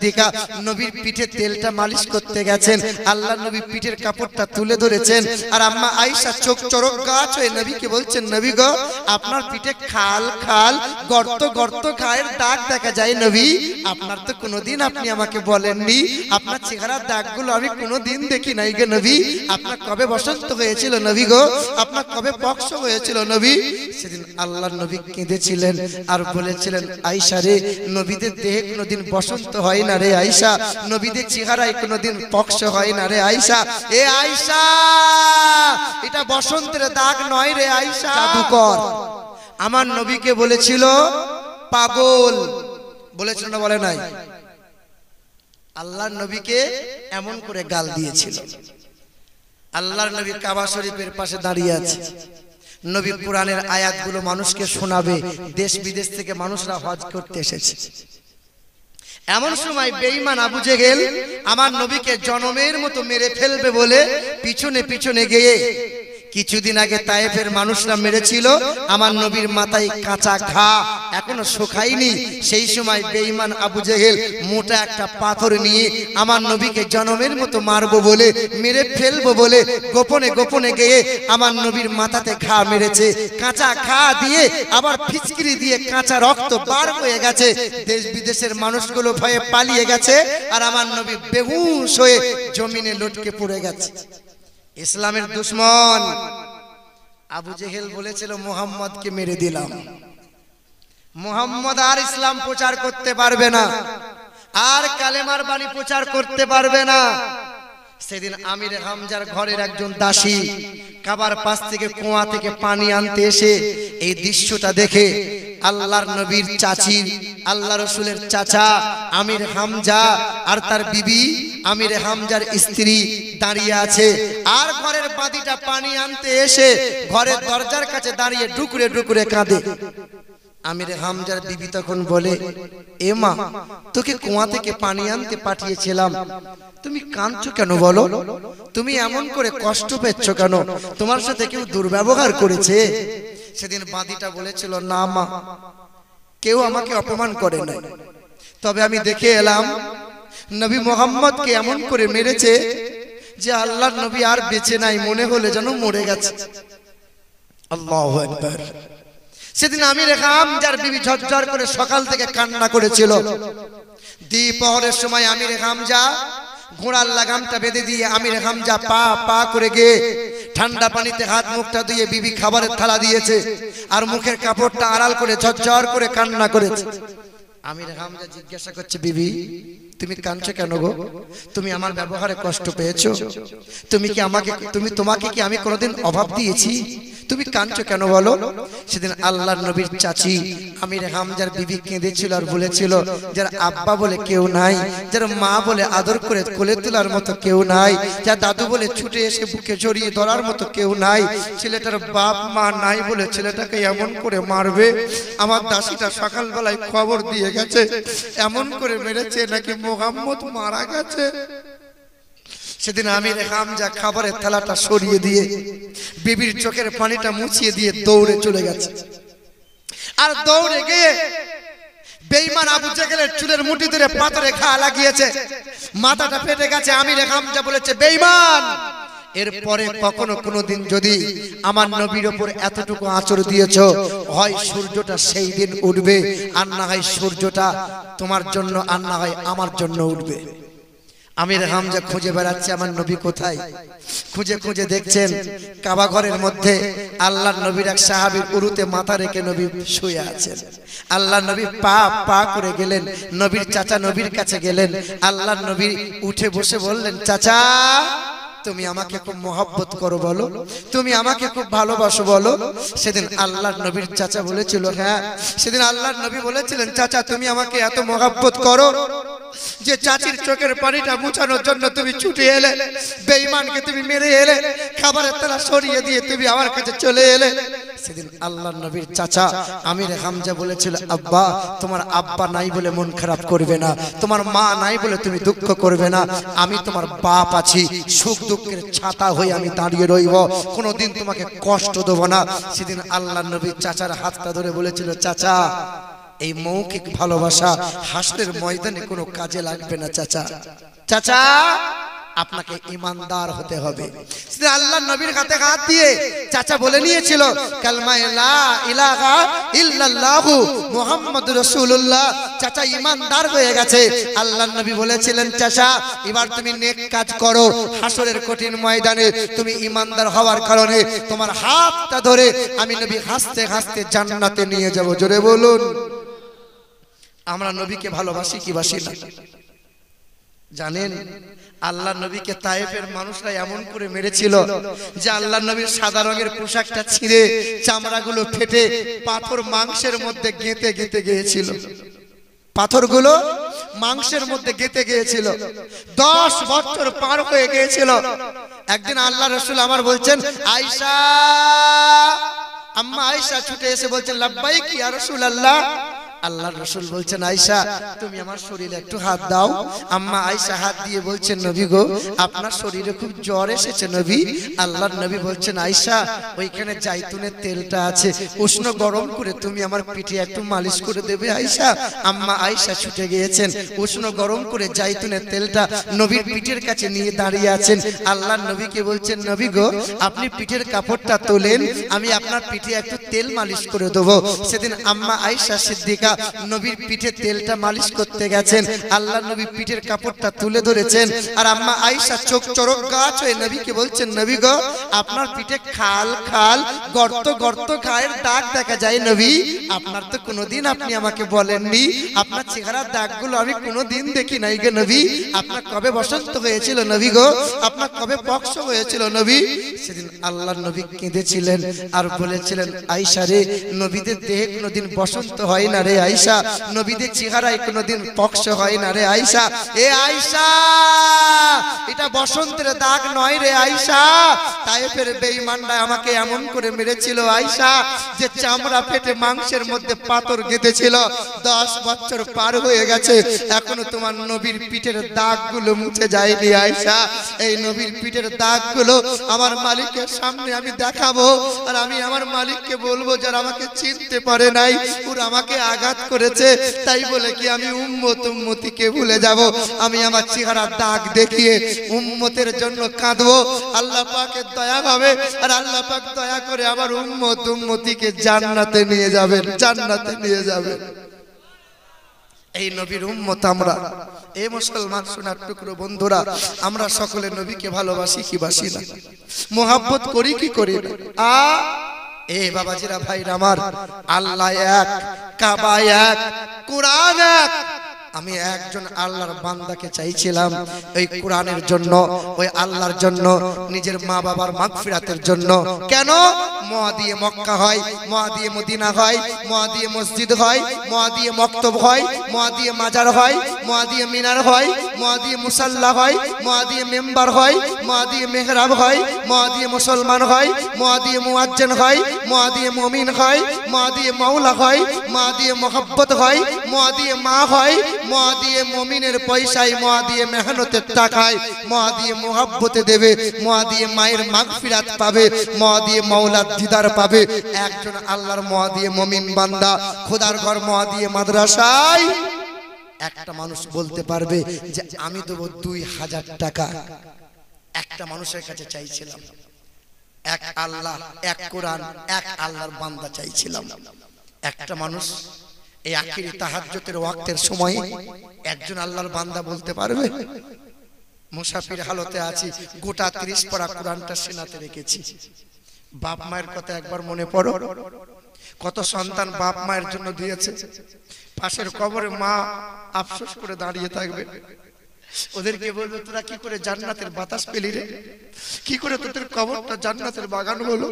দিকা নবীর পিঠে তেলটা মালিশ করতে গেছেন, আল্লাহ নবী পিঠের কাপড়টা তুলে ধরেছেন, আর আম্মা আয়েশা চোখ চরক গাছ হয়ে নবীকে বলছেন, নবী গো আপনার পিঠে খাল খাল গর্ত গর্ত গায়ের দাগ দেখা যায় নবী, আপনার তো কোনোদিন আপনি আমাকে বলেননি, আপনার চেহারার দাগগুলো আমি কোনোদিন দেখি নাই গো নবী, আপনার কবে বসন্ত হয়েছিল নবী গো, আপনার কবে পক্ষ হয়েছিল নবী? সেদিন আল্লাহর নবী কেঁদেছিলেন আর বলেছিলেন, আয়েশা রে, নবীদের দেহে কোনোদিন বসন্ত হয় না রে আয়েশা, নবীদের চেহারায় কোনোদিন পক্ষ হয় না রে আয়েশা। এ আয়েশা, এটা বসন্তের দাগ নয় রে আয়েশা, জাদুকর। আমার নবীকে বলেছিল পাগল, বলেছিল না বলে নাই? আল্লাহর নবীকে এমন করে গাল দিয়েছিল। আল্লাহর নবী কাবা শরীফের পাশে দাঁড়িয়ে আছে, নবী কোরআনের আয়াতগুলো মানুষকে শোনাবে, দেশ বিদেশ থেকে মানুষরা হজ করতে এসেছে। এমন সময় বেঈমান আবু জেহেল আমার নবীকে জনমের মতো মেরে ফেলবে বলে পিছনে পিছনে গিয়ে, কিছুদিন আগে তায়েফের মানুষরা মেরেছিল আমার নবীর মাথায় কাঁচা ঘা এখনো শুকায়নি, সেই সময় বেঈমান আবু জেহেল মোটা একটা পাথর নিয়ে আমার নবীকে জনমের মতো মারবো বলে, মেরে ফেলবো বলে গোপনে গোপনে গিয়ে আমার নবীর মাথাতে ঘা মেরেছে। কাঁচা ঘা দিয়ে আবার ফিচকিরি দিয়ে কাঁচা রক্ত বার হয়ে গেছে, দেশ বিদেশের মানুষগুলো ভয়ে পালিয়ে গেছে, আর আমার নবী বেহুশ হয়ে জমিনে লটকে পড়ে গেছে। ইসলামের দুশ্মন আবু জেহেল বলেছিল, মুহাম্মদকে মেরে দিলাম, মুহাম্মদ আর ইসলাম প্রচার করতে পারবে না, আর কালেমার বাণী প্রচার করতে পারবে না। সেদিন আমির হামজার ঘরের একজন দাসী কাবার পাশ থেকে কুয়া থেকে পানি আনতে এসে এই দৃশ্যটা দেখে আল্লাহর নবীর চাচি, আল্লাহ রসুলের চাচা আমির হামজা আর তার বিবি আমির হামজার স্ত্রী দাঁড়িয়ে আছে, আর ঘরের বাদিটা পানি আনতে এসে ঘরের দরজার কাছে দাঁড়িয়ে ডুকরে ডুকরে কাঁদে। আমির হামজার বিবি তখন বলে, এ মা, তোকে কুয়া থেকে পানি আনতে পাঠিয়েছিলাম, তুমি কাঁদছো কেন বলো? তুমি এমন করে কষ্ট পেচ্ছ কেন? তোমার সাথে কেউ দুর্ব্যবহার করেছে? সেদিন বাঁদিটা বলেছিল, না মা, কেউ আমাকে অপমান করে নাই, তবে আমি দেখে এলাম নবী মুহাম্মদকে এমন করে মেরেছে যে আল্লাহর নবী আর বেঁচে নাই, মনে হলে যেন মরে গেছে। আল্লাহু আকবার। সেদিন আমির হামজার বিবি ঝরঝর করে সকাল থেকে কান্না করেছিল। দ্বিপ্রহরের সময় আমির হামজা ঘোড়ার লাগামটা বেঁধে দিয়ে আমির হামজা পা পা করে গিয়ে ঠান্ডা পানিতে হাত মুখটা ধুয়ে বিবি খাবারের থালা দিয়েছে, আর মুখের কাপড়টা আড়াল করে ঝরঝর করে কান্না করেছে। আমির হামজা জিজ্ঞাসা করছে, বিবি তুমি কাঁদছো কেন গো? তুমি আমার ব্যবহারে কষ্ট পেয়েছো? তোমাকে কি আমি কোনোদিন অভাব দিয়েছি? তুমি কাঁদছো কেন বলো? সেদিন আল্লাহর নবীর চাচি আমির হামজার বিবি কেঁদেছিল আর বলেছিল, যার আব্বা বলে কেউ নাই, যার মা বলে আদর করে কোলে তোলার মতো কেউ নাই, যার দাদু বলে ছুটে এসে বুকে জড়িয়ে ধরার মতো কেউ নাই, ছেলেটার বাপ মা নাই বলে ছেলেটাকে এমন করে মারবে। আমার দাসীটা সকালবেলায় খবর দিয়ে গেছে, এমন করে মেরেছে নাকি মুহাম্মদ মারা গেছে। সেদিন আমির হামজা খাবারের থালাটা সরিয়ে দিয়ে বিবির চোখের পানিটা মুছিয়ে দিয়ে দৌড়ে চলে গেছে, আর দৌড়ে গিয়ে বেঈমান আবু জেহেলের চুলের মুঠি ধরে পাথরে ঘা লাগিয়েছে, মাথাটা ফেটে গেছে। আমির হামজা বলেছে, বেঈমান, এরপরে কখনো কোনোদিন যদি আমার নবীর ওপর এতটুকু আঁচড় দিয়েছো, হয় সূর্যটা সেই দিন উঠবে, আর না হয় সূর্যটা তোমার জন্য, আর না হয় আমার জন্য উঠবে। আমির হামজা খুঁজে বেড়াচ্ছে আমার নবী কোথায়, খুঁজে খুঁজে দেখছেন কাবা ঘরের মধ্যে আল্লাহর নবীর এক সাহাবীর উরুতে মাথা রেখে নবী শুয়ে আছেন। আল্লাহর নবী পা পা করে গেলেন, নবীর চাচা নবীর কাছে গেলেন। আল্লাহর নবী উঠে বসে বললেন, চাচা তুমি আমাকে খুব মহব্বত করো বলো, তুমি আমাকে খুব ভালোবাসো বলো। সেদিন আল্লাহর নবীর চাচা বলেছিল, হ্যাঁ। সেদিন আল্লাহর নবী বলেছিলেন, চাচা তুমি আমাকে এত মহব্বত করো যে চাচির চোখের পানিটা মুছানোর জন্য তুমি ছুটে এলে, বেঈমানকে তুমি মেরে এলে, খাবারের থালা সরিয়ে দিয়ে তুমি আমার কাছে চলে এলে। সেদিন আল্লাহর নবীর চাচা আমির হামজা বলেছিল, আব্বা তোমার আব্বা নাই বলে মন খারাপ করবে না, তোমার মা নাই বলে তুমি দুঃখ করবে না, আমি তোমার বাপ আছি, সুখ দুঃখের ছাতা হয়ে আমি দাঁড়িয়ে রইব, কোনোদিন তোমাকে কষ্ট দেব না। সেদিন আল্লাহর নবীর চাচার হাতটা ধরে বলেছিল, চাচা এই মৌখিক ভালোবাসা হাসরের ময়দানে কোনো কাজে লাগবে না চাচা। চাচা আপনাকে ঈমানদার হতে হবে। আল্লাহর নবীর হাতে হাত দিয়ে চাচা বলে নিয়েছিল কালমা লা ইলাহা ইল্লাল্লাহু মুহাম্মাদুর রাসূলুল্লাহ। চাচা ঈমানদার হয়ে গেছে। আল্লাহর নবী বলেছিলেন চাচা এবার তুমি নেক কাজ করো, হাসরের কঠিন ময়দানে তুমি ঈমানদার হওয়ার কারণে তোমার হাতটা ধরে আমি নবী হাসতে হাসতে জান্নাতে নিয়ে যাব। জোরে বলুন। আমরা নবীকে ভালোবাসি কি বাসি না? জানেন আল্লাহ নবীকে তায়েফের মানুষরা এমন করে মেরেছিল যে আল্লাহ নবীর সাদা রঙের পোশাকটা ছিঁড়ে চামড়াগুলো ফেটে পাথর মাংসের মধ্যে গেঁথে গেঁথে গিয়েছিল। পাথরগুলো মাংসের মধ্যে গেঁথে গিয়েছিল। 10 বছর পার হয়ে গিয়েছিল। একদিন আল্লাহ রাসূল আমার বলছেন আয়েশা, আম্মা আয়েশা ছুটে এসে বলছেন লাব্বাইক ইয়া রাসূলুল্লাহ। আল্লাহর রাসূল বলছেন আয়েশা তুমি আমার শরীরে একটু হাত দাও। আম্মা আয়েশা হাত দিয়ে বলছেন নবী গো আপনার শরীরে খুব জ্বর এসেছে নবী। আল্লাহর নবী বলছেন আয়েশা ওইখানে জাইতুনের তেলটা আছে, উষ্ণ গরম করে তুমি আমার পিঠে একটু মালিশ করে দেবে আয়েশা। আম্মা আয়েশা ছুটে গিয়েছেন, উষ্ণ গরম করে জাইতুনের তেলটা নবীর পিঠের কাছে নিয়ে দাঁড়িয়ে আছেন। আল্লাহর নবীকে বলছেন নবী গো আপনি পিঠের কাপড়টা তোলেন, আমি আপনার পিঠে একটু তেল মালিশ করে দেবো। সেদিন আম্মা আয়েশা সিদ্দিকা নবীর পিঠে তেলটা মালিশ করতে গেছেন। আল্লাহ নবী পিঠের কাপড়টা তুলে ধরেছেন আর আম্মা আয়েশা চোখ চরক গাছ হয়ে নবীকে বলছেন নবী গো আপনার পিঠে খাল খাল গর্ত গর্ত গায়ের দাগ দেখা যায় নবী। আপনার তো কোনোদিন আপনি আমাকে বলেননি, আপনার চেহারার দাগগুলো আমি কোনোদিন দেখি নাই গো নবী। আপনার কবে বসন্ত হয়েছিল নবী গো? আপনার কবে পক্ষ হয়েছিল নবী? সেদিন আল্লাহর নবী কেঁদেছিলেন আর বলেছিলেন আয়েশা রে নবীদের দেহে কোনোদিন বসন্ত হয় না রে আয়েশা, নবীদের চেহারায় কোনোদিন পক্ষ হয় না রে আয়েশা। এ আয়েশা এটা বসন্তের দাগ নয় রে আয়েশা, তায়েফের বেঈমানরা আমাকে এমন করে মেরেছিল আয়েশা যে চামড়া ফেটে মাংসের মধ্যে পাথর গেঁথেছিল। 10 বছর পার হয়ে গেছে এখনো তোমার নবীর পিঠের দাগগুলো মুছে যায়নি আয়েশা। এই নবীর পিঠের দাগগুলো আমার মালিকের সামনে আমি দেখাবো আর আমি আমার মালিককে বলবো যারা আমাকে চিনতে পারে নাই ওরা আমাকে আঘাত করেছে, তাই বলে কি আমি উম্মতিকে ভুলে যাব? আমি আমার চেহারার দাগ দেখিয়ে উম্মতের জন্য কাঁদবো। আল্লাহ পাকের দয়া হবে আর আল্লাহ পাক দয়া করে আমার উম্মতিকে জান্নাতে নিয়ে যাবেন, জান্নাতে নিয়ে যাবেন। এই নবীর উম্মত আমরা। এই মুসলমান সোনার টুকরো বন্ধুরা আমরা সকলে নবীকে ভালোবাসি কি বাসি না? মোহাব্বত করি কি করি না? এ বাবাজিরা ভাইরা আমার, আল্লাহ এক, কাবা এক, কুরআন এক। আমি একজন আল্লাহর বান্দাকে চাইছিলাম ওই কোরআনের জন্য, ওই আল্লাহর জন্য, নিজের মা বাবার মাগফিরাতের জন্য। কেন? মোয়া দিয়ে মক্কা হয়, মোয়া দিয়ে মদিনা হয়, মোয়া দিয়ে মসজিদ হয়, মোয়া দিয়ে মক্তব হয়, মোয়া দিয়ে মাজার হয়, মোয়া দিয়ে মিনার হয়, মোয়া দিয়ে মুসাল্লা হয়, মোয়া দিয়ে মেম্বার হয়, মোয়া দিয়ে মেহরাব হয়, মোয়া দিয়ে মুসলমান হয়, মোয়া দিয়ে মুয়াজ্জিন হয়, মোয়া দিয়ে মুমিন হয়, মোয়া দিয়ে মাওলা হয়, মোয়া দিয়ে মোহাব্বত হয়, মোয়া দিয়ে মা হয়, মোয়া দিয়ে মুমিনের পয়সায়, মোয়া দিয়ে মেহনতের টাকায়, মোয়া দিয়ে মোহাব্বতে দেবে, মোয়া দিয়ে মায়ের মাগফিরাত পাবে, মোয়া দিয়ে মাওলার দিদার পাবে। একজন আল্লাহর মোয়া দিয়ে মুমিন বান্দা খোদার ঘর মোয়া দিয়ে মাদ্রাসায় একটা মানুষ বলতে পারবে যে আমি দেবো 2000 টাকা। একটা মানুষের কাছে চাইছিলাম, এক আল্লাহ, এক কোরআন, এক আল্লাহর বান্দা চাইছিলাম। একটা মানুষ এই আখিরি তাহাজ্জুদের ওয়াক্তের সময় একজন আল্লাহর বান্দা বলতে পারবে মুসাফির হালতে আছি, গোটা 30 পারা কোরআনটা সিনাতে রেখেছি। বাপ মায়ের কথা একবার মনে পড়ো, কত সন্তান বাপ মায়ের জন্য দিয়েছে। পাশের কবরে মা আফসোস করে দাঁড়িয়ে থাকবে, ওদেরকে বলবে তোরা কি করে জান্নাতের বাতাস পেলি রে, কি করে তোদের কবরটা জান্নাতের বাগান হলো?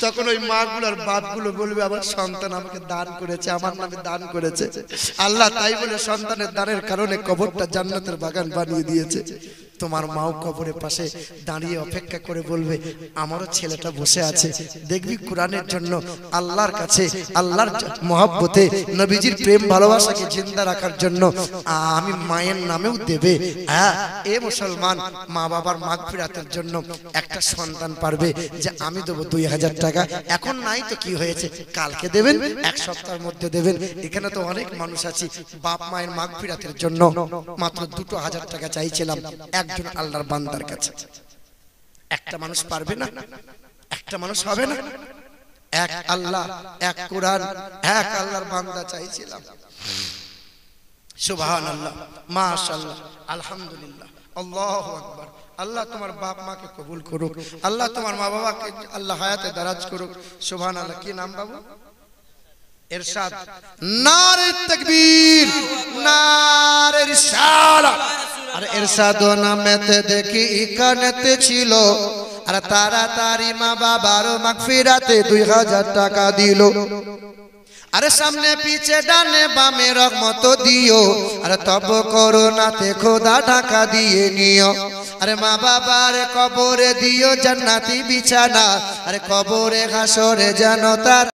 তখন ওই মা গুলোর বাপ গুলো বলবে আমার সন্তান আমাকে দান করেছে, আমার নামে দান করেছে আল্লাহ, তাই বলে সন্তানের দানের কারণে কবরটা জান্নাতের বাগান বানিয়ে দিয়েছে। তোমার মাও কবরের পাশে দাঁড়িয়ে অপেক্ষা করে বলবে আমারও ছেলেটা বসে আছে। দেখবি কোরআনের জন্য আল্লাহর কাছে আল্লাহর মহব্বতে নবীজির প্রেম ভালোবাসাকে জিন্দা রাখার জন্য আমি মায়ের নামেও দেবে। হ্যাঁ, এ মুসলমান, মা বাবার মাগফিরাতের জন্য একটা সন্তান পারবে যে আমি দেবো 2000 টাকা। এখন নাই তো কি হয়েছে, কালকে দেবেন, এক সপ্তাহের মধ্যে দেবেন। এখানে তো অনেক মানুষ আছে বাপ মায়ের মাগফিরাতের জন্য মাত্র 2000 টাকা চাইছিলাম একজন আল্লাহর বান্দার কাছে। একটা মানুষ পারবে না? একটা মানুষ হবে না? এক আল্লাহ, এক কোরআন, এক আল্লাহর বান্দা চাইছিলাম। সুবহানাল্লাহ, মাশাআল্লাহ, আলহামদুলিল্লাহ, আল্লাহু আকবার। আল্লাহ তোমার বাপ মাকে কবুল করুক, আল্লাহ তোমার মা বাবাকে আল্লাহ হায়াতে দারাজ করুক। সুবহানাল্লাহ। কি নাম বাবু? ইরশাদ। নারে তাকবীর, নারে রিসালাত। আর ইরশাদ নামেতে দেখি কানেতে ছিল, আর তাড়াতাড়ি মা বাবার মাগফিরাতে 2000 টাকা দিল। আরে সামনে পিছে ডানে বামে রহমত দিও, আরে তব করোনাতে খোদা ঢাকা দিয়ে নিও। আরে মা বাবার কবরে দিও জান্নাতি বিছানা, আরে কবরে হাসরে যেন তার